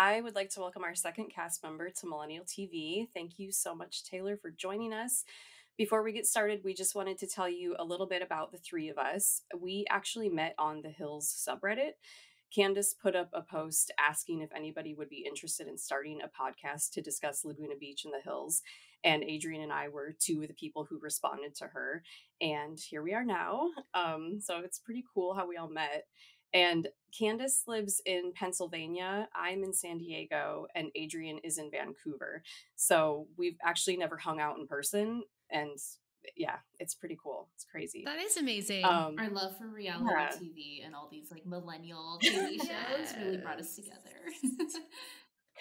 I would like to welcome our second cast member to Millennial TeaV. Thank you so much, Taylor, for joining us. Before we get started, we just wanted to tell you a little bit about the three of us. We actually met on the Hills subreddit. Candace put up a post asking if anybody would be interested in starting a podcast to discuss Laguna Beach and the Hills. And Adrienne and I were two of the people who responded to her. And here we are now. So it's pretty cool how we all met. And Candace lives in Pennsylvania. I'm in San Diego, and Adrienne is in Vancouver. So we've actually never hung out in person. And yeah, it's pretty cool. It's crazy. That is amazing. Our love for reality TV and all these like millennial TV shows really brought us together.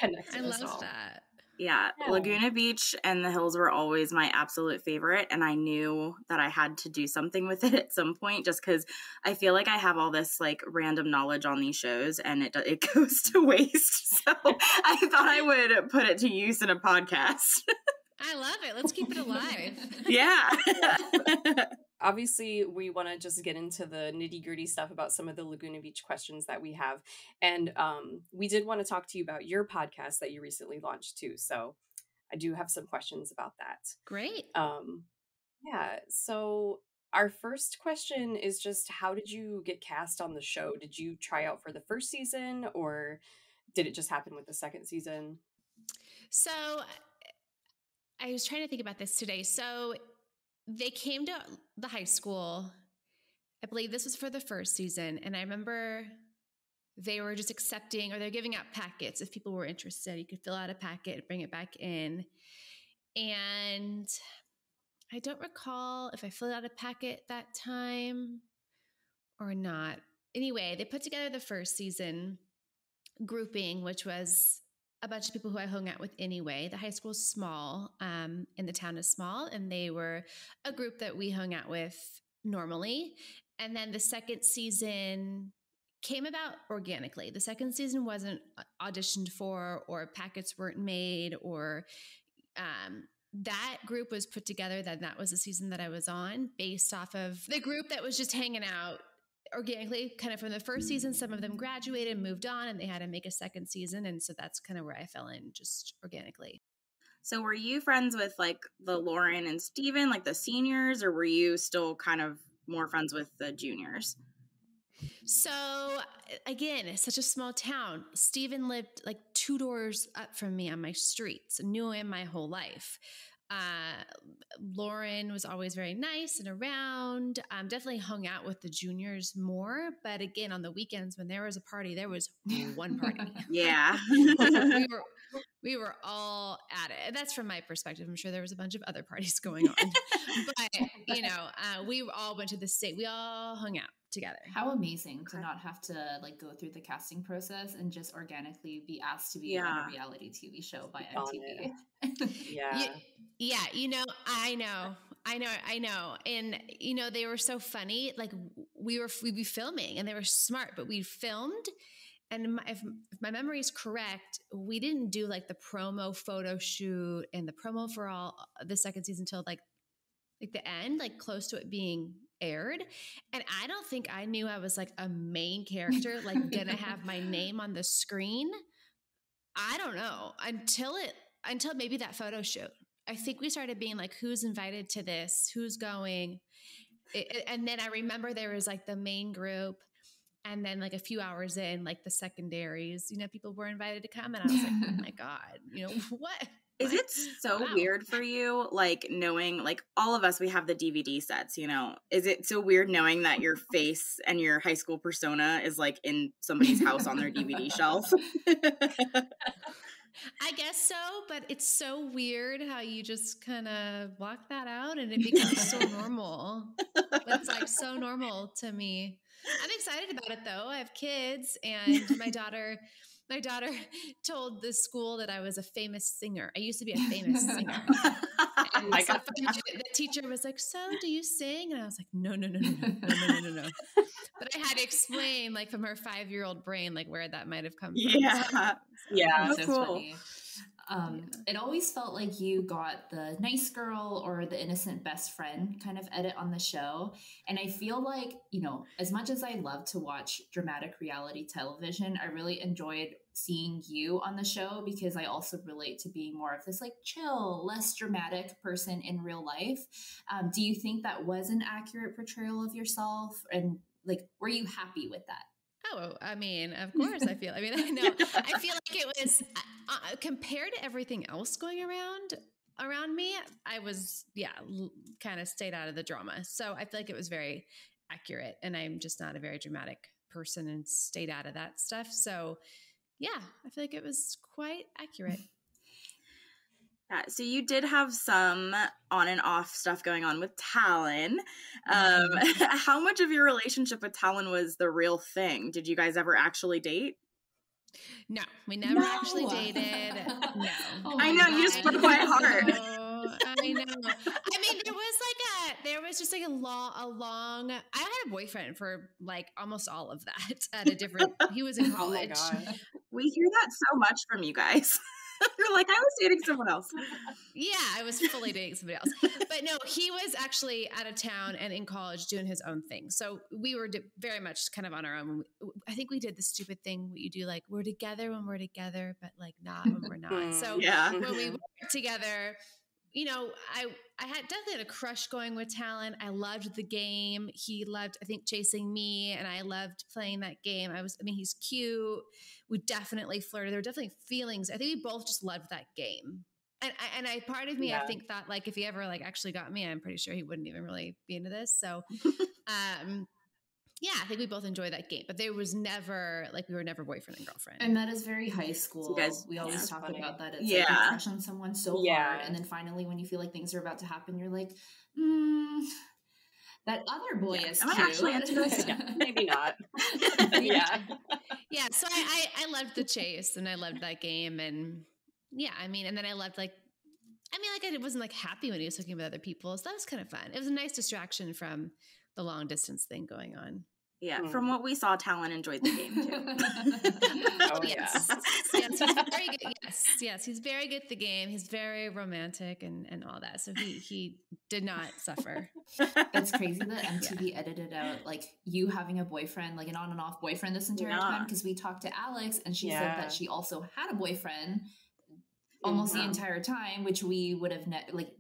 Connected I us all. love that. Yeah, Laguna Beach and the Hills were always my absolute favorite, and I knew that I had to do something with it at some point just because I feel like I have all this like random knowledge on these shows and it goes to waste. So I thought I would put it to use in a podcast. I love it. Let's keep it alive. Yeah. Obviously, we want to just get into the nitty-gritty stuff about some of the Laguna Beach questions that we have. And we did want to talk to you about your podcast that you recently launched too. So I do have some questions about that. Great. Yeah. So our first question is just, how did you get cast on the show? Did you try out for the first season, or did it just happen with the second season? So I was trying to think about this today. So they came to the high school. I believe this was for the first season. And I remember they were just accepting, or they're giving out packets. If people were interested, you could fill out a packet, bring it back in. And I don't recall if I filled out a packet that time or not. Anyway, they put together the first season grouping, which was a bunch of people who I hung out with anyway. The high school is small, and the town is small, and they were a group that we hung out with normally. And then the second season came about organically. The second season wasn't auditioned for, or packets weren't made, or that group was put together. That was the season that I was on, based off of the group that was just hanging out organically, kind of from the first season. Some of them graduated and moved on, and they had to make a second season. And so that's kind of where I fell in, just organically. So were you friends with like the Lauren and Steven, like the seniors, or were you still kind of more friends with the juniors? So again, it's such a small town. Steven lived like 2 doors up from me on my street, so knew him my whole life. Lauren was always very nice and around. Definitely hung out with the juniors more. But again, on the weekends when there was a party, there was one party. Yeah. we were all at it. That's from my perspective. I'm sure there was a bunch of other parties going on. But, we all went to the state. We all hung out together. How amazing to not have to like go through the casting process and just organically be asked to be on a reality TV show by MTV. Yeah. I know. And, they were so funny. Like we'd be filming, and they were smart, but we filmed. And if my memory is correct, we didn't do like the promo photo shoot and the promo for all the second season until like the end, like close to it being aired. And I don't think I knew I was like a main character, like gonna have my name on the screen. I don't know until maybe that photo shoot. I think we started being like, who's invited to this? Who's going? And then I remember there was like the main group. And then like a few hours in, like the secondaries, people were invited to come. And I was like, oh my God, what? Is it so weird for you, like knowing, like all of us, we have the DVD sets, is it so weird knowing that your face and your high school persona is like in somebody's house on their DVD shelf? I guess so, but it's so weird how you just kind of block that out and it becomes so normal. It's like so normal to me. I'm excited about it though. I have kids, and my daughter told the school that I was a famous singer. I used to be a famous singer. And the teacher was like, "So do you sing?" And I was like, no. But I had to explain, like, from her 5-year-old brain, like where that might have come from. Yeah. So cool. Funny. It always felt like you got the nice girl or the innocent best friend kind of edit on the show. And I feel like, as much as I love to watch dramatic reality television, I really enjoyed seeing you on the show, because I also relate to being more of this like chill, less dramatic person in real life. Do you think that was an accurate portrayal of yourself? And like, were you happy with that? Oh, I mean, of course I feel like it was compared to everything else going around me, I was, kind of stayed out of the drama. So I feel like it was very accurate, and I'm just not a very dramatic person and stayed out of that stuff. So yeah, I feel like it was quite accurate. So you did have some on and off stuff going on with Talon. How much of your relationship with Talon was the real thing? Did you guys ever actually date? No, we never actually dated. No. Oh I know, you just broke my heart. I know. I mean, there was just like a long, I had a boyfriend for like almost all of that he was in college. Oh my gosh. We hear that so much from you guys. You're like, I was dating someone else. Yeah, I was fully dating somebody else. But no, he was actually out of town and in college doing his own thing. So we were very much kind of on our own. I think we did the stupid thing where you do, like, we're together when we're together, but like not when we're not. So when we were together, you know, I had definitely had a crush going with Talon. I loved the game. He loved, I think, chasing me, and I loved playing that game. He's cute. We definitely flirted. There were definitely feelings. I think we both just loved that game. And part of me, I think, thought like if he ever like actually got me, I'm pretty sure he wouldn't even really be into this. So, yeah, I think we both enjoyed that game, but there was never like, we were never boyfriend and girlfriend. And that is very high school. So guys, we always talk about that. It's like you crush on someone so hard, and then finally when you feel like things are about to happen, you're like, that other boy is cute. Actually into this. Maybe not. Yeah. So I loved the chase, and I loved that game, and and then I loved I wasn't like happy when he was talking about other people, so that was kind of fun. It was a nice distraction from the long distance thing going on. Yeah, from what we saw, Talon enjoyed the game too. Oh, yes, he's very good. Yes, he's very good at the game. He's very romantic and all that. So he did not suffer. That's crazy that MTV edited out like you having a boyfriend, like an on and off boyfriend this entire time, because we talked to Alex and she said that she also had a boyfriend almost the entire time, which we would have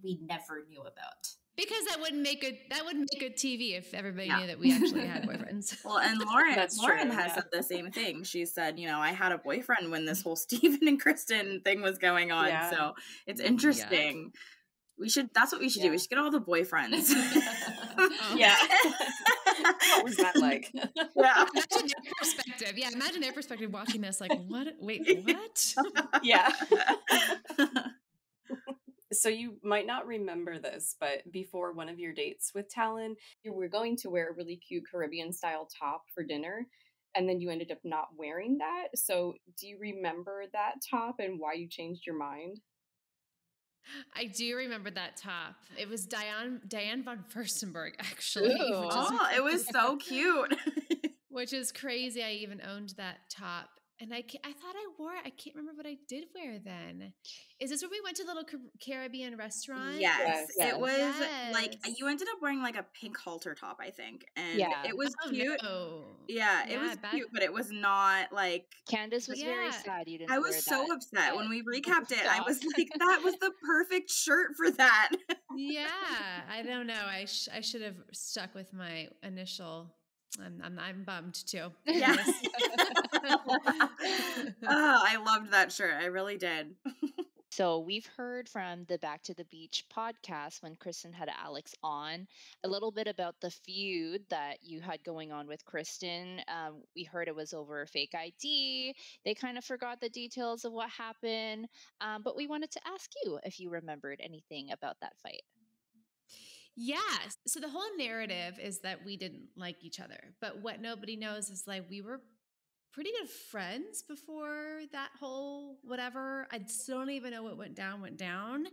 we never knew about. Because that wouldn't make good TV if everybody knew that we actually had boyfriends. Well, and Lauren has said the same thing. She said, I had a boyfriend when this whole Steven and Kristen thing was going on. Yeah. So it's interesting. That's what we should do. We should get all the boyfriends. Yeah. What was that like? Yeah. Imagine their perspective. Yeah. Imagine their perspective watching this. Like, what? Wait, what? Yeah. So you might not remember this, but before one of your dates with Talon, you were going to wear a really cute Caribbean style top for dinner, and then you ended up not wearing that. So do you remember that top and why you changed your mind? I do remember that top. It was Diane von Furstenberg, actually. It was so cute. Which is crazy. I even owned that top. And I thought I wore it. I can't remember what I did wear then. Is this where we went to the little Caribbean restaurant? Yes. It was like, you ended up wearing like a pink halter top, I think. And it was cute. No. Yeah, it was cute, but it was not like... Candace was very sad you didn't I was so upset. When we recapped it, I was like, that was the perfect shirt for that. Yeah, I don't know. I should have stuck with my initial... I'm bummed too. Yeah. I loved that shirt. I really did. So we've heard from the Back to the Beach podcast when Kristen had Alex on a little bit about the feud that you had going on with Kristen. We heard it was over fake ID. They kind of forgot the details of what happened. But we wanted to ask you if you remembered anything about that fight. Yes. So the whole narrative is that we didn't like each other, but what nobody knows is like we were pretty good friends before that whole whatever. I still don't even know what went down.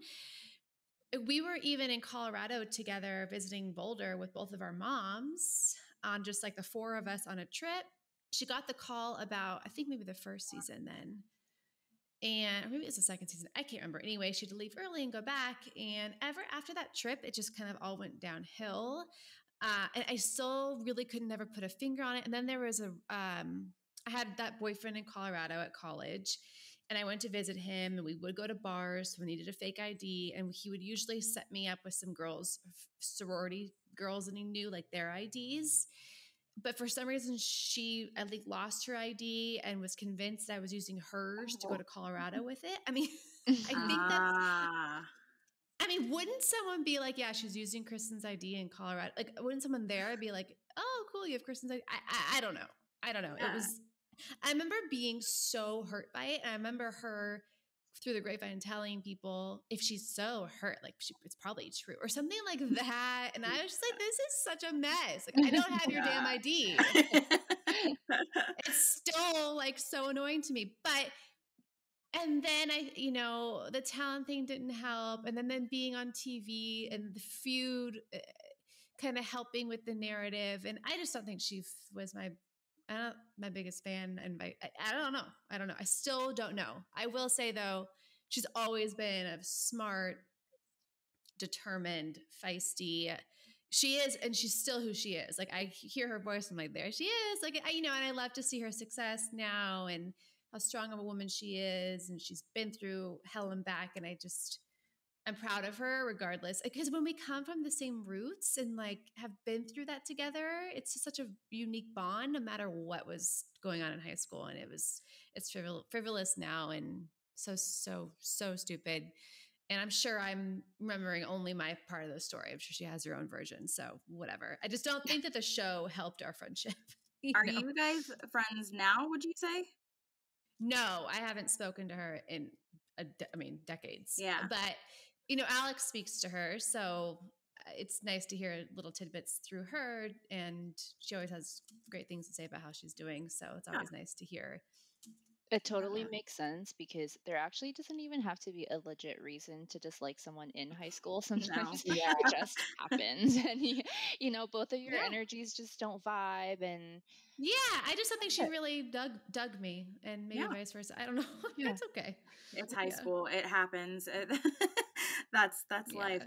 We were even in Colorado together visiting Boulder with both of our moms on just like the four of us on a trip. She got the call about, I think maybe the first season then. And or maybe it was the second season. I can't remember. Anyway, she had to leave early and go back. And ever after that trip, it just kind of all went downhill. And I still really could never put a finger on it. And then there was I had that boyfriend in Colorado at college, and I went to visit him, and we would go to bars. So we needed a fake ID, and he would usually set me up with some girls, sorority girls, and he knew like their IDs. But for some reason, she, I think, lost her ID and was convinced I was using hers to go to Colorado with it. I mean, I think that's, I mean, wouldn't someone be like, yeah, she's using Kristen's ID in Colorado? Like, wouldn't someone there be like, oh, cool, you have Kristen's ID? I don't know. I don't know. Yeah. It was, I remember being so hurt by it. And I remember her through the grapevine telling people, if she's so hurt, like it's probably true or something like that. And I was just like, this is such a mess. Like, I don't have your damn ID. It's still like so annoying to me. But, and then the talent thing didn't help. And then being on TV and the feud kind of helping with the narrative. And I just don't think she was my biggest fan. And I don't know. I still don't know. I will say though, she's always been a smart, determined, feisty. She is, and she's still who she is. Like I hear her voice, I'm like, there she is. Like, and I love to see her success now and how strong of a woman she is. And she's been through hell and back. And I'm proud of her regardless. Because when we come from the same roots and like have been through that together, it's just such a unique bond no matter what was going on in high school. And it's frivolous now and so stupid. And I'm sure I'm remembering only my part of the story. I'm sure she has her own version. So whatever. I just don't think that the show helped our friendship. Are you guys friends now, would you say? No, I haven't spoken to her in decades. Yeah. But Alex speaks to her, so it's nice to hear little tidbits through her, and she always has great things to say about how she's doing, so it's always nice to hear. It totally makes sense because there actually doesn't even have to be a legit reason to dislike someone in high school. Sometimes it just happens, and both of your energies just don't vibe. And I just don't think she really dug me, and maybe vice versa. I don't know. That's okay. It's high school. It happens. That's life.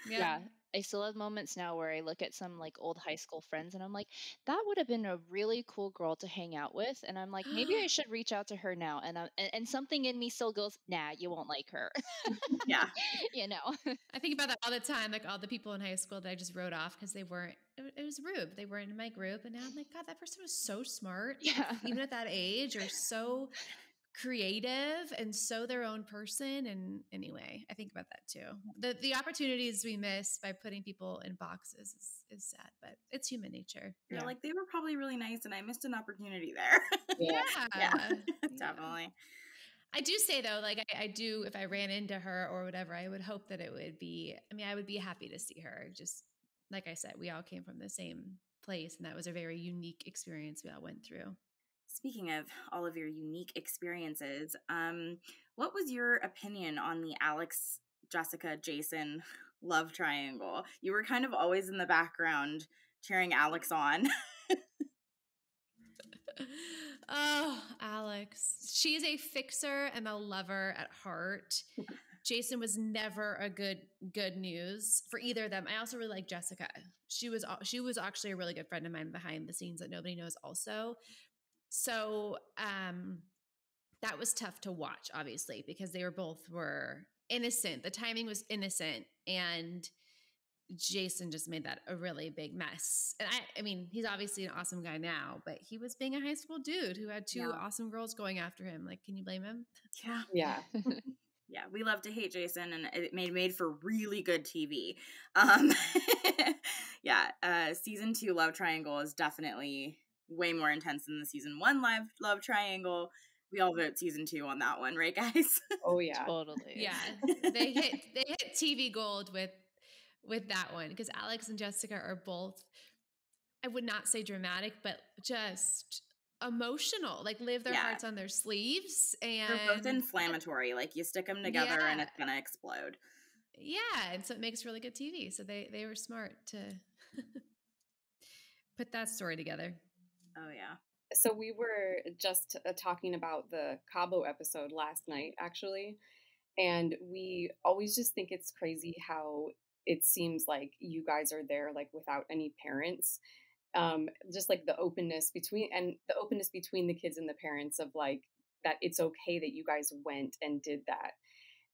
Yeah. I still have moments now where I look at some like old high school friends and I'm like, that would have been a really cool girl to hang out with. And I'm like, maybe I should reach out to her now. And something in me still goes, nah, you won't like her. Yeah. I think about that all the time. Like all the people in high school that I just wrote off because it was rude. They weren't in my group. And now I'm like, God, that person was so smart. Yeah. Even at that age, or so creative and so their own person. And anyway, I think about that too. The opportunities we miss by putting people in boxes is sad, but it's human nature. You're like, they were probably really nice and I missed an opportunity there. Definitely. I do say though, like I do, if I ran into her or whatever, I would hope that it would be, I would be happy to see her. Just like I said, we all came from the same place and that was a very unique experience we all went through. Speaking of all of your unique experiences, what was your opinion on the Alex, Jessica, Jason love triangle? You were kind of always in the background cheering Alex on. Oh, Alex. She's a fixer and a lover at heart. Jason was never a good news for either of them. I also really like Jessica. She was actually a really good friend of mine behind the scenes that nobody knows also. So that was tough to watch, obviously, because they were innocent. The timing was innocent, and Jason just made that a really big mess. And I mean, he's obviously an awesome guy now, but he was being a high school dude who had two awesome girls going after him. Like, can you blame him? Yeah. Yeah, we love to hate Jason, and it made for really good TV. Season 2 love triangle is definitely way more intense than the season 1 love triangle. We all vote season 2 on that one, right, guys? Oh yeah, totally. Yeah, they hit TV gold with that one because Alex and Jessica are both, I would not say dramatic, but just emotional. Like live their hearts on their sleeves, and they're both inflammatory. Like you stick them together and it's gonna explode. Yeah, and so it makes really good TV. So they were smart to put that story together. Oh, yeah. So we were just talking about the Cabo episode last night, actually. And we always just think it's crazy how it seems like you guys are there like without any parents. just like the openness between the kids and the parents of like that it's okay that you guys went and did that.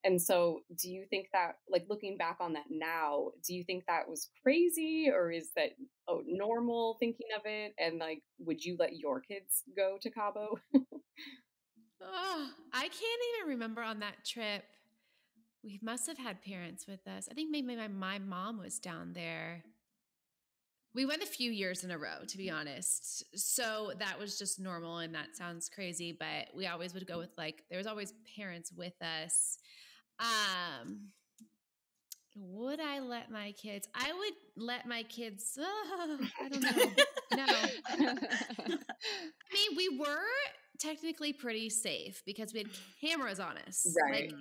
And so do you think that, like, looking back on that now, do you think that was crazy, or is that normal thinking of it? And like, would you let your kids go to Cabo? Oh, I can't even remember on that trip. We must have had parents with us. I think maybe my mom was down there. We went a few years in a row, to be honest. So that was just normal, and that sounds crazy, but we always would go with, like, there was always parents with us. Would I let my kids? I would let my kids. I don't know. No. I mean, we were technically pretty safe because we had cameras on us. Right. Like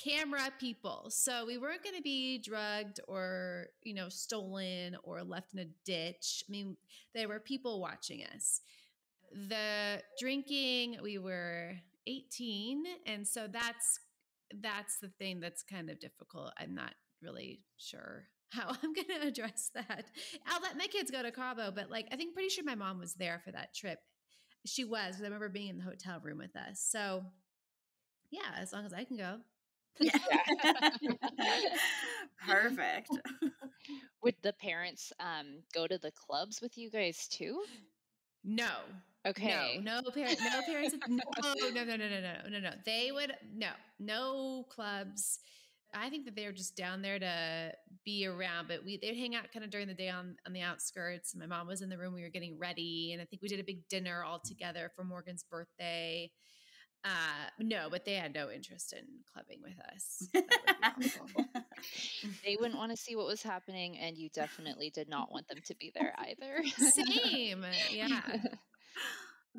camera people. So we weren't going to be drugged or, stolen or left in a ditch. I mean, there were people watching us. The drinking, we were 18. And so that's the thing that's kind of difficult. I'm not really sure how I'm going to address that. I'll let my kids go to Cabo, but like, I think pretty sure my mom was there for that trip. She was, because I remember being in the hotel room with us. So yeah, as long as I can go. Yeah. Perfect. Would the parents go to the clubs with you guys too? No. Okay. No parents. No. They would no clubs. I think that they were just down there to be around, but they'd hang out kind of during the day on the outskirts. My mom was in the room. We were getting ready, and I think we did a big dinner all together for Morgan's birthday. No, but they had no interest in clubbing with us. They wouldn't want to see what was happening, and you definitely did not want them to be there either. Same. Yeah.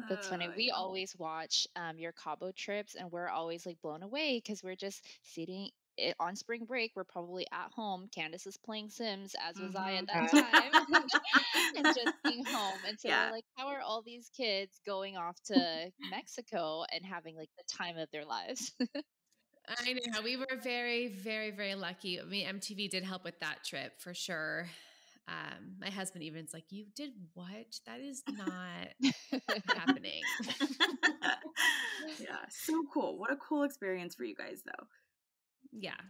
That's funny. We always watch your Cabo trips, and we're always like blown away because we're just sitting on spring break. We're probably at home. Candace is playing Sims, as was I at that time, and just being home. And so we're like, how are all these kids going off to Mexico and having like the time of their lives? I know. We were very, very, very lucky. I mean, MTV did help with that trip for sure. My husband even's like, you did what? That is not happening. Yeah, so cool. What a cool experience for you guys, though. Yeah.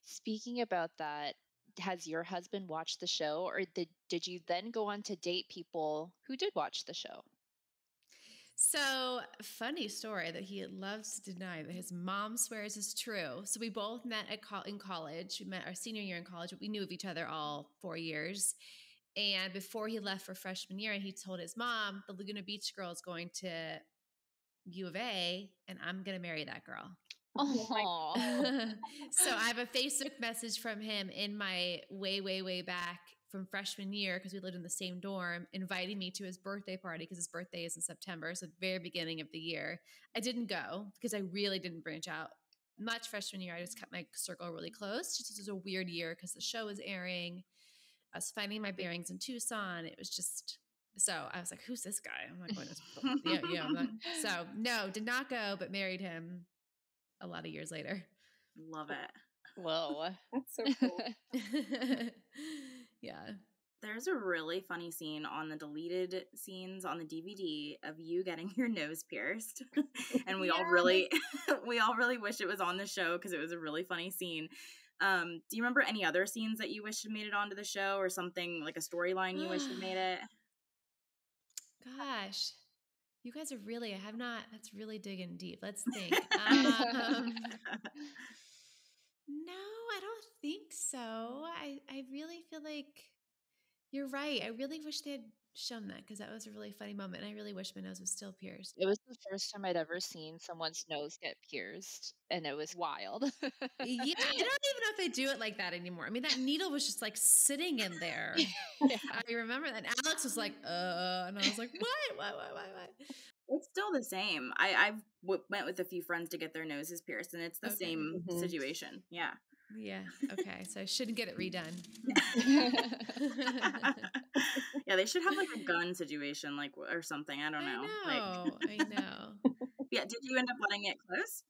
Speaking about that, has your husband watched the show, or did you then go on to date people who did watch the show? So, funny story that he loves to deny that his mom swears is true. So we both met in college. We met our senior year in college, but we knew of each other all 4 years. And before he left for freshman year, he told his mom, the Laguna Beach girl is going to U of A, and I'm going to marry that girl. Oh. So I have a Facebook message from him in my way back from freshman year, because we lived in the same dorm, inviting me to his birthday party, because his birthday is in September, so the very beginning of the year. I didn't go because I really didn't branch out much freshman year. I just kept my circle really close. Just, it was a weird year because the show was airing. I was finding my bearings in Tucson. It was just, so I was like, who's this guy? I'm not going to, I'm not. So no, did not go, but married him a lot of years later. Love it. Whoa. That's so cool. Yeah. There's a really funny scene on the deleted scenes on the DVD of you getting your nose pierced. And we all really wish it was on the show because it was a really funny scene. Do you remember any other scenes that you wish had made it onto the show, or something like a storyline you wish had made it? Gosh, you guys are really, that's really digging deep. Let's think. No, I don't think so. I really feel like you're right. I really wish they had shown that, because that was a really funny moment. And I really wish my nose was still pierced. It was the first time I'd ever seen someone's nose get pierced, and it was wild. Yeah, I don't even know if they do it like that anymore. I mean, that needle was just like sitting in there. Yeah. I remember that. And Alex was like, and I was like, why? It's still the same. I've went with a few friends to get their noses pierced, and it's the same situation. Yeah. Yeah. Okay. So I shouldn't get it redone. Yeah, they should have like a gun situation, like, or something. I don't know. I know. Yeah. Did you end up letting it close?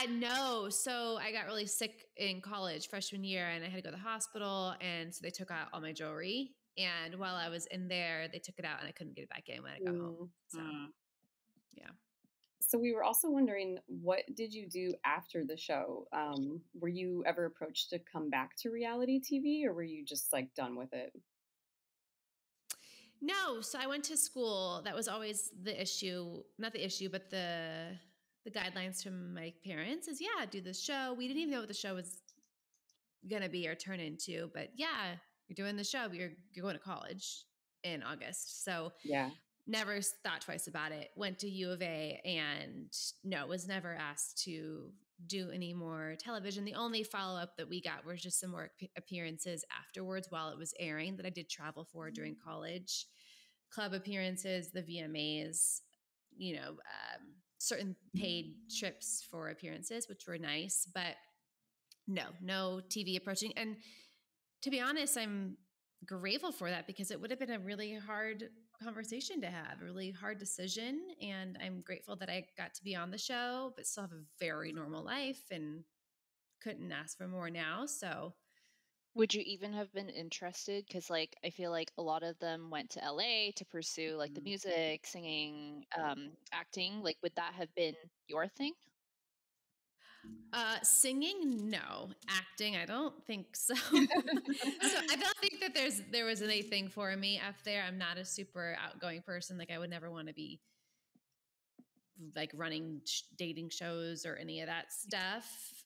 No. So I got really sick in college freshman year and I had to go to the hospital. And so they took out all my jewelry. And while I was in there, they took it out and I couldn't get it back in when I got home. So, yeah. So we were also wondering, what did you do after the show? Were you ever approached to come back to reality TV, or were you just like done with it? No. So I went to school. That was always the issue, not the issue, but the guidelines from my parents is, yeah, do this show. We didn't even know what the show was going to be or turn into, but yeah, you're doing the show. You're going to college in August. So yeah, never thought twice about it. Went to U of A and no, was never asked to do any more television. The only follow-up that we got was just some more appearances afterwards while it was airing that I did travel for during college. Club appearances, the VMAs, certain paid trips for appearances, which were nice, but no TV approaching. And to be honest, I'm grateful for that because it would have been a really hard conversation to have, a really hard decision. And I'm grateful that I got to be on the show, but still have a very normal life and couldn't ask for more now. So would you even have been interested? Because like I feel like a lot of them went to LA to pursue like the music, singing, acting. Like, would that have been your thing? Singing, no. Acting, I don't think so. So I don't think that there was anything for me up there. I'm not a super outgoing person. Like I would never want to be like running dating shows or any of that stuff.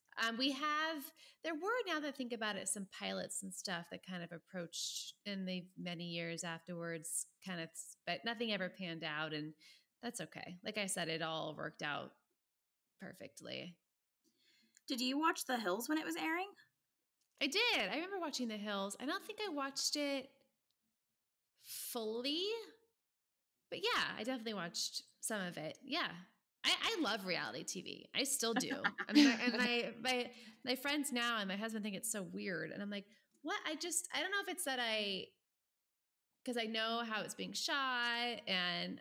There were, now that I think about it, some pilots and stuff that kind of approached in the many years afterwards, but nothing ever panned out, and that's okay. Like I said, it all worked out perfectly. Did you watch The Hills when it was airing? I did. I remember watching The Hills. I don't think I watched it fully, but yeah, I definitely watched some of it. Yeah. I love reality TV. I still do. I mean, and my friends now and my husband think it's so weird. And I'm like, what? I don't know if it's that because I know how it's being shot and,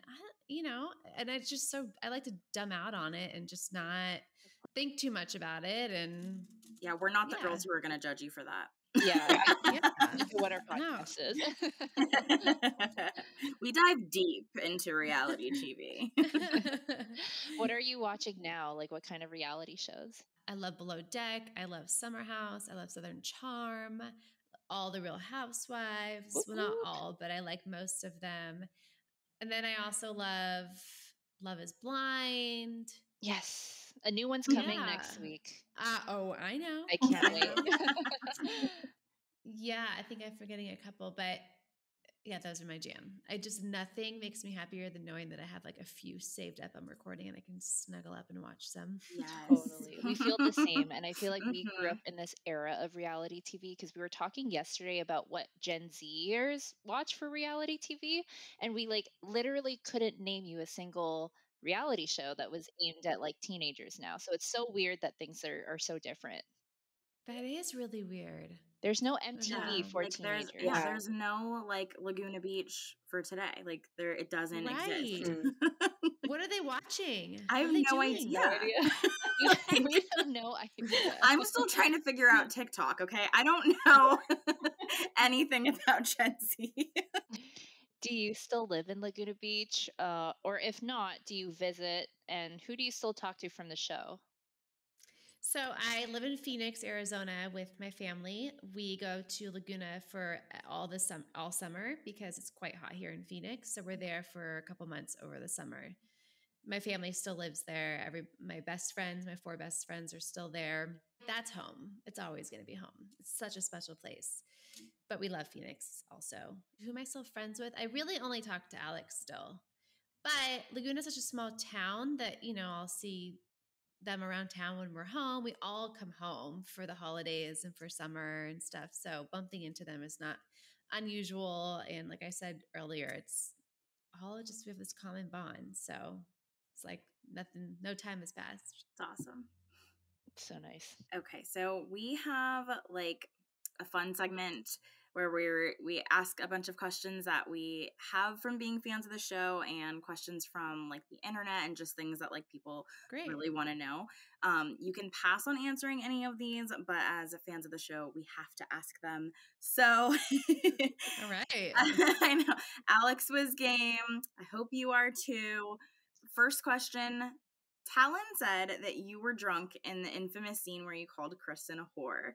and it's just I like to dumb out on it and just not think too much about it. And yeah, we're not the girls who are going to judge you for that. Yeah. What our podcast is. We dive deep into reality TV. What are you watching now? Like, what kind of reality shows? I love Below Deck. I love Summer House. I love Southern Charm. All the Real Housewives. Well, not all, but I like most of them. And then I also love Love is Blind. Yes. A new one's coming next week. I know. I can't wait. Yeah, I think I'm forgetting a couple, but yeah, those are my jam. Nothing makes me happier than knowing that I have like a few saved up on recording and I can snuggle up and watch some. Yes. Totally. We feel the same. And I feel like we grew up in this era of reality TV because we were talking yesterday about what Gen Zers watch for reality TV. And we like literally couldn't name you a single reality show that was aimed at like teenagers now. So it's so weird that things are so different. That is really weird. There's no MTV for teenagers. There's no like Laguna Beach for today. Like it doesn't exist. What are they watching? I have no idea. We have no idea. I'm still trying to figure out TikTok, okay? I don't know anything about Gen Z. Do you still live in Laguna Beach? Or if not, do you visit? And who do you still talk to from the show? So I live in Phoenix, Arizona with my family. We go to Laguna for all summer because it's quite hot here in Phoenix. So we're there for a couple months over the summer. My family still lives there. My best friends, my 4 best friends are still there. That's home. It's always going to be home. It's such a special place. But we love Phoenix also. Who am I still friends with? I really only talk to Alex still. But Laguna is such a small town that, I'll see them around town when we're home. We all come home for the holidays and for summer and stuff. So bumping into them is not unusual. And like I said earlier, we have this common bond. So it's like no time has passed. It's awesome. So nice. Okay. So we have like a fun segment where we ask a bunch of questions that we have from being fans of the show and questions from like the internet and just things that like people really want to know. You can pass on answering any of these, but as fans of the show, we have to ask them. So, all right. I know Alex was game. I hope you are too. First question. Talon said that you were drunk in the infamous scene where you called Kristen a whore.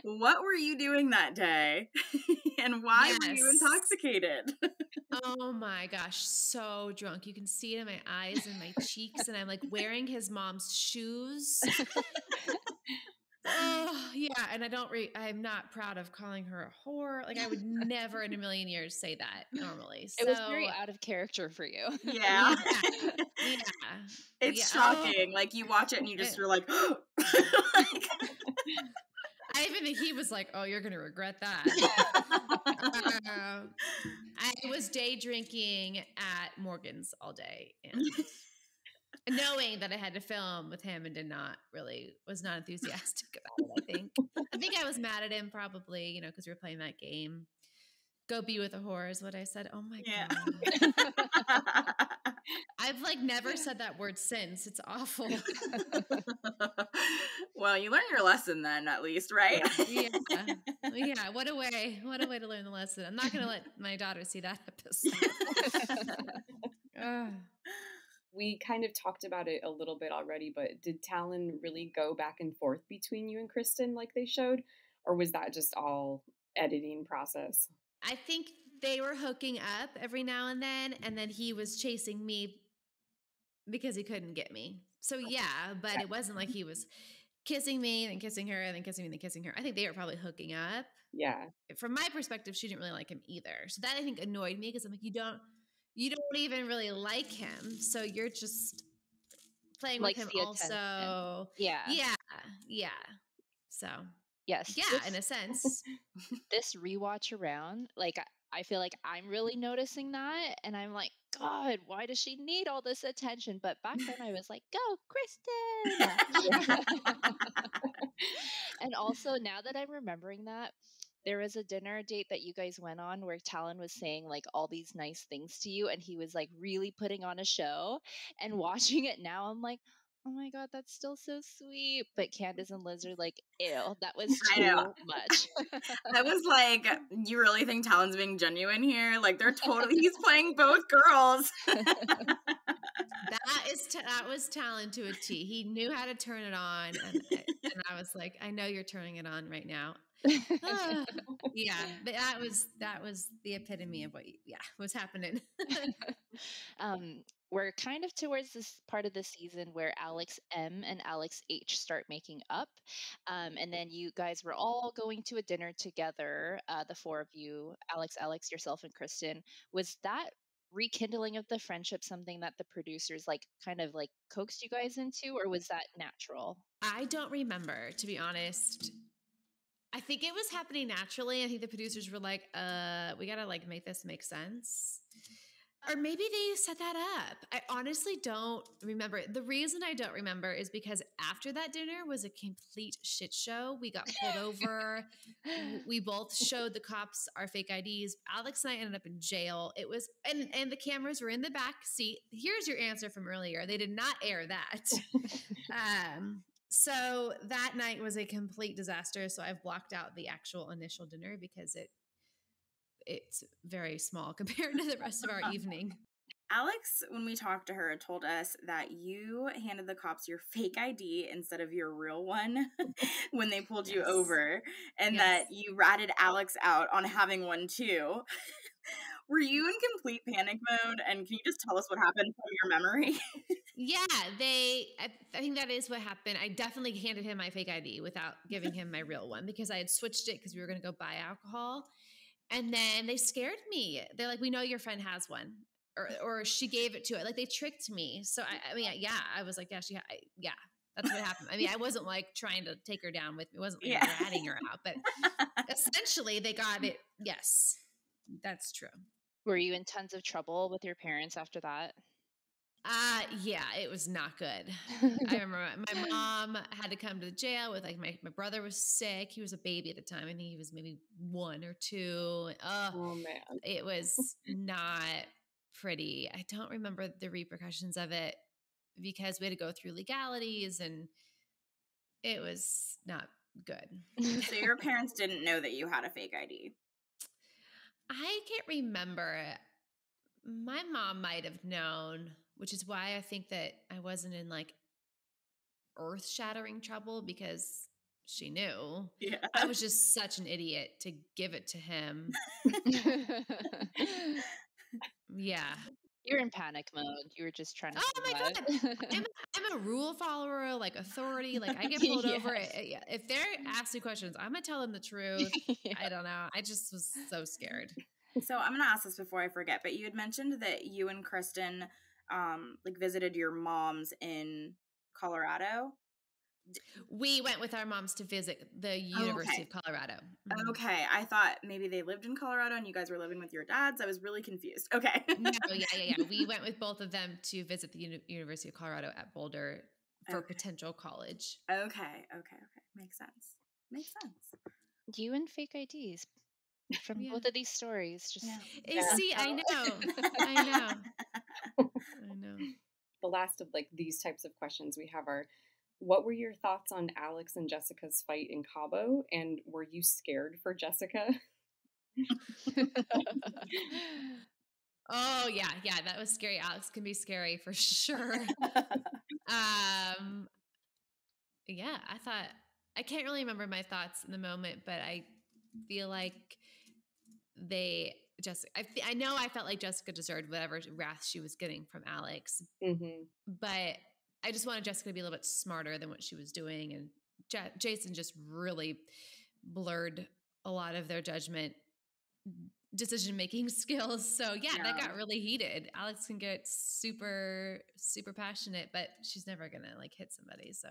What were you doing that day? And why were you intoxicated? Oh my gosh, so drunk. You can see it in my eyes and my cheeks, and I'm like wearing his mom's shoes. Oh yeah, and I'm not proud of calling her a whore. Like I would never in a million years say that normally. So, it was very out of character for you. Yeah. It's shocking. Oh. Like you watch it and you just are like, I even think he was like, "Oh, you're gonna regret that." I was day drinking at Morgan's all day, and knowing that I had to film with him and was not enthusiastic about it. I think I was mad at him probably, because we were playing that game. Go be with a whore is what I said. Oh my God. I've like never said that word since. It's awful. Well, you learned your lesson then, at least, right? Yeah. What a way to learn the lesson. I'm not going to let my daughter see that episode. We kind of talked about it a little bit already, but did Talon really go back and forth between you and Kristen like they showed? Or was that just all editing process? I think they were hooking up every now and then he was chasing me because he couldn't get me. So yeah, but it wasn't like he was kissing me and kissing her and then kissing me and then kissing her. I think they were probably hooking up. Yeah. From my perspective, she didn't really like him either. So that I think annoyed me because I'm like, you don't even really like him. So you're just playing with him also. Yeah. So yes. Yeah, in a sense. This rewatch around, like I feel like I'm really noticing that, and I'm like, God, why does she need all this attention? But back then I was like, go, Kristen! And also now that I'm remembering that, there was a dinner date that you guys went on where Talon was saying like all these nice things to you, and he was like really putting on a show. And watching it now, I'm like, oh my God, that's still so sweet. But Candace and Liz are like, ew, that was too much. That was like, you really think Talon's being genuine here? Like he's playing both girls. That was Talon to a T. He knew how to turn it on. And I was like, I know you're turning it on right now. Yeah, but that was the epitome of what was happening. We're kind of towards this part of the season where Alex M and Alex H start making up. And then you guys were all going to a dinner together, the four of you, Alex, yourself, and Kristen. Was that rekindling of the friendship something that the producers like kind of like coaxed you guys into, or was that natural? I don't remember, to be honest. I think it was happening naturally. I think the producers were like, we got to like make this make sense. Or maybe they set that up. I honestly don't remember. The reason I don't remember is because after that dinner was a complete shit show. We got pulled over. We both showed the cops our fake IDs. Alex and I ended up in jail. It was, and the cameras were in the back seat. Here's your answer from earlier. They did not air that. So that night was a complete disaster. So I've blocked out the actual initial dinner because it's very small compared to the rest of our evening. Alex, when we talked to her, told us that you handed the cops your fake ID instead of your real one when they pulled you over, and that you ratted Alex out on having one too. Were you in complete panic mode? And can you just tell us what happened from your memory? Yeah, I think that is what happened. I definitely handed him my fake ID without giving him my real one because I had switched it because we were going to go buy alcohol. And then they scared me. They're like, we know your friend has one. Or she gave it to it. Like they tricked me. So I mean, I was like, yeah, that's what happened. I mean, I wasn't like trying to take her down with me. It wasn't like ratting her out, but essentially they got it. Yes, that's true. Were you in tons of trouble with your parents after that? Yeah, it was not good. I remember my mom had to come to the jail with like my brother was sick. He was a baby at the time. I think he was maybe 1 or 2. Oh man. It was not pretty. I don't remember the repercussions of it because we had to go through legalities and it was not good. So your parents didn't know that you had a fake ID? I can't remember. My mom might have known, which is why I think that I wasn't in like earth-shattering trouble because she knew. Yeah. I was just such an idiot to give it to him. Yeah. You're in panic mode. You were just trying to survive. My God. I'm a rule follower, like authority. Like I get pulled over. If they're asking questions, I'm going to tell them the truth. Yeah. I don't know. I just was so scared. So I'm going to ask this before I forget, but you had mentioned that you and Kristen like visited your moms in Colorado. We went with our moms to visit the University of Colorado. Mm-hmm. Okay. I thought maybe they lived in Colorado and you guys were living with your dads. I was really confused. Okay. No, yeah. We went with both of them to visit the University of Colorado at Boulder for potential college. Okay. Makes sense. You and fake IDs from both of these stories. Just See, I know. The last of like these types of questions we have are, what were your thoughts on Alex and Jessica's fight in Cabo? And were you scared for Jessica? Oh, yeah, that was scary. Alex can be scary for sure. Yeah, I can't really remember my thoughts in the moment, but I feel like I know I felt like Jessica deserved whatever wrath she was getting from Alex, but I just wanted Jessica to be a little bit smarter than what she was doing. And Jason just really blurred a lot of their decision-making skills. So that got really heated. Alex can get super, super passionate, but she's never going to like hit somebody. So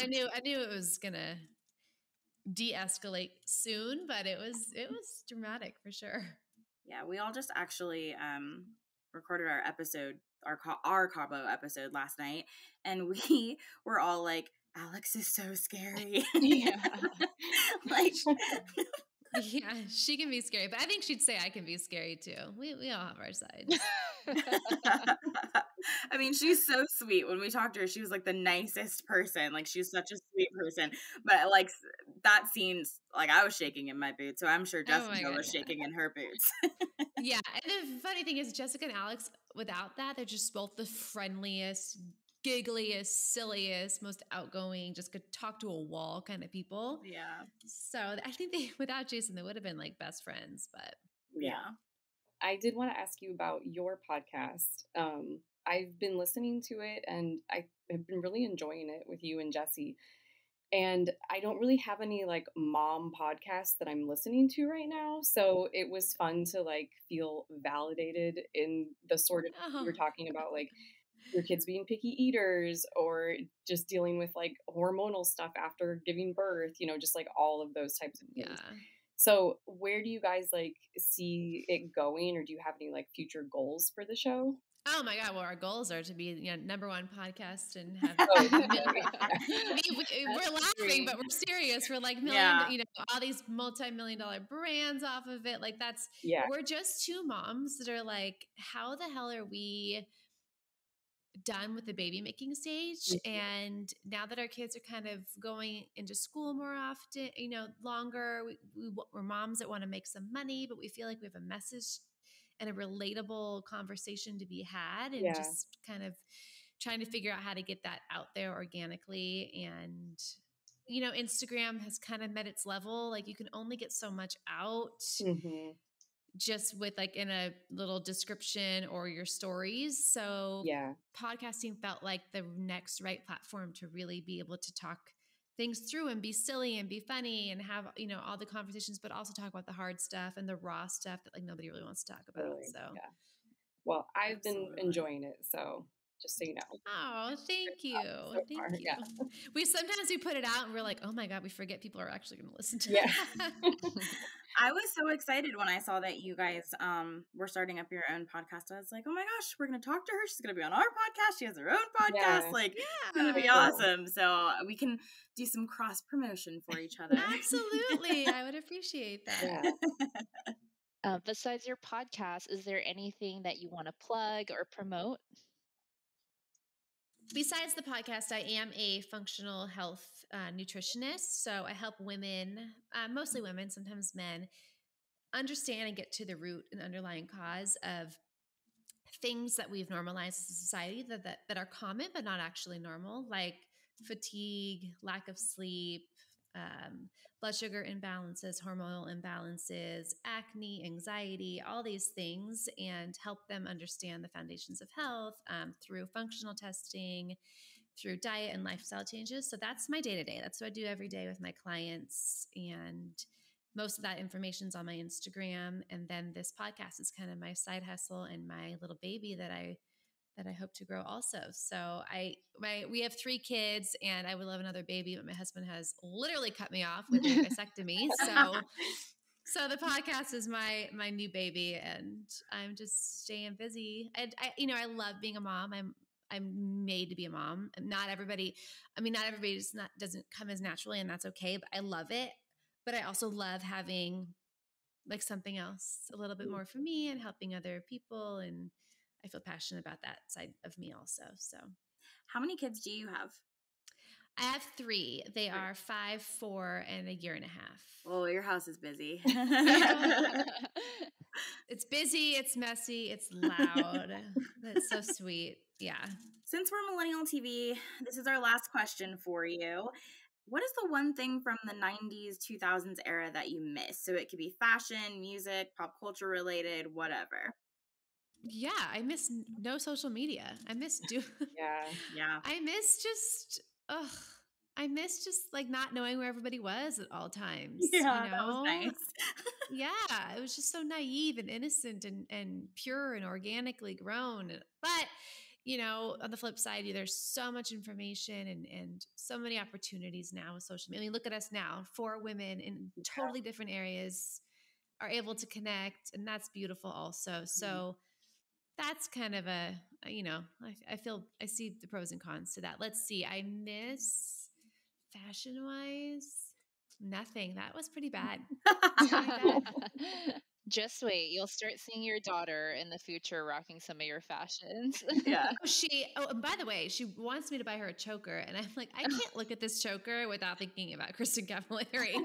I knew it was going to de-escalate soon, but it was dramatic for sure. Yeah. We all just actually, recorded our episode, our Cabo episode last night, and we were all like, Alex is so scary. Yeah. Like yeah, she can be scary, but I think she'd say I can be scary too. We all have our sides. I mean, she's so sweet. When we talked to her, she was like the nicest person. Like she's such a sweet person. But like that scene, like I was shaking in my boots, so I'm sure Jessica was shaking in her boots. Yeah, and the funny thing is Jessica and Alex, without that, they're just both the friendliest, giggliest, silliest, most outgoing, just could talk to a wall kind of people. Yeah. So I think without Jason, they would have been like best friends, but yeah. I did want to ask you about your podcast. I've been listening to it and I have been really enjoying it with you and Jessie. And I don't really have any like mom podcasts that I'm listening to right now. So it was fun to like feel validated in the sort of you were talking about, like your kids being picky eaters or just dealing with like hormonal stuff after giving birth, just like all of those types of things. Yeah. So where do you guys like see it going, or do you have any like future goals for the show? Oh my God. Well, our goals are to be number one podcast and have, we're laughing, but we're serious. We're like all these multi-million-dollar brands off of it. Like we're just two moms that are like, how the hell are we done with the baby making stage? And now that our kids are kind of going into school more often, longer, we're moms that want to make some money, but we feel like we have a message and a relatable conversation to be had, and just kind of trying to figure out how to get that out there organically. And, Instagram has kind of met its level. Like you can only get so much out just with like in a little description or your stories. So podcasting felt like the next right platform to really be able to talk things through and be silly and be funny and have, all the conversations, but also talk about the hard stuff and the raw stuff that like nobody really wants to talk about. Really? So, well, I've been enjoying it. So just so you know. Oh, thank you. Thank you. Yeah. We put it out and we're like, oh my God, we forget people are actually going to listen to it. I was so excited when I saw that you guys were starting up your own podcast. I was like, oh my gosh, we're going to talk to her. She's going to be on our podcast. She has her own podcast. It's going to be awesome. So we can do some cross promotion for each other. Absolutely. I would appreciate that. Yeah. Besides your podcast, is there anything that you want to plug or promote? Besides the podcast, I am a functional health nutritionist. So I help women, mostly women, sometimes men, understand and get to the root and underlying cause of things that we've normalized as a society that are common but not actually normal, like fatigue, lack of sleep, blood sugar imbalances, hormonal imbalances, acne, anxiety, all these things, and help them understand the foundations of health through functional testing, through diet and lifestyle changes. So that's my day-to-day. That's what I do every day with my clients. And most of that information is on my Instagram. And then this podcast is kind of my side hustle and my little baby that I hope to grow also. So we have 3 kids and I would love another baby, but my husband has literally cut me off with a vasectomy. So the podcast is my new baby and I'm just staying busy. And I love being a mom. I'm made to be a mom. Not everybody doesn't come as naturally, and that's okay, but I love it. But I also love having like something else a little bit more for me and helping other people. And I feel passionate about that side of me also. So how many kids do you have? I have 3. They are 5, 4, and a year and a half. Oh, your house is busy. It's busy. It's messy. It's loud. That's so sweet. Yeah. Since we're Millennial TV, this is our last question for you. What is the one thing from the 90s, 2000s era that you miss? So it could be fashion, music, pop culture related, whatever. Yeah, I miss no social media. I miss Yeah. I miss just like not knowing where everybody was at all times. Yeah, that was nice. Yeah, it was just so naive and innocent and pure and organically grown. But on the flip side, there's so much information and so many opportunities now with social media. I mean, look at us now. 4 women in totally different areas are able to connect, and that's beautiful also. So that's kind of I see the pros and cons to that. Let's see. I miss fashion-wise, nothing. That was pretty bad. Just wait. You'll start seeing your daughter in the future rocking some of your fashions. Yeah. And by the way, she wants me to buy her a choker. And I'm like, I can't look at this choker without thinking about Kristen Cavallari. How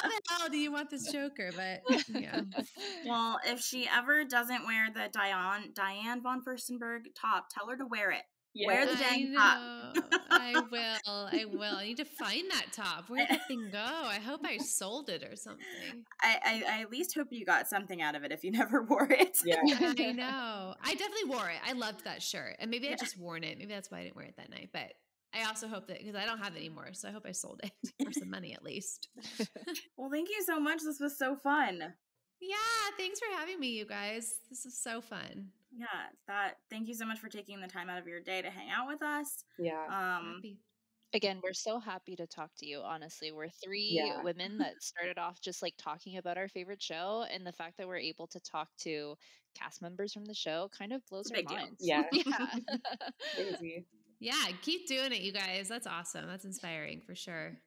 the hell do you want this choker? But yeah. Well, if she ever doesn't wear the Diane von Furstenberg top, tell her to wear it. Yeah. Wear the dang top. I will. I need to find that top. Where did that thing go? I hope I sold it or something. I at least hope you got something out of it if you never wore it. Yeah. I know. I definitely wore it. I loved that shirt. And maybe I just worn it. Maybe that's why I didn't wear it that night. But I also hope that, because I don't have it anymore, so I hope I sold it for some money at least. Well, thank you so much. This was so fun. Yeah, thanks for having me, you guys. This is so fun. Yeah, thank you so much for taking the time out of your day to hang out with us. Yeah. Again, we're so happy to talk to you. Honestly, we're 3 women that started off just like talking about our favorite show, and the fact that we're able to talk to cast members from the show kind of blows our minds. Yeah. Crazy. Yeah, keep doing it, you guys. That's awesome. That's inspiring for sure.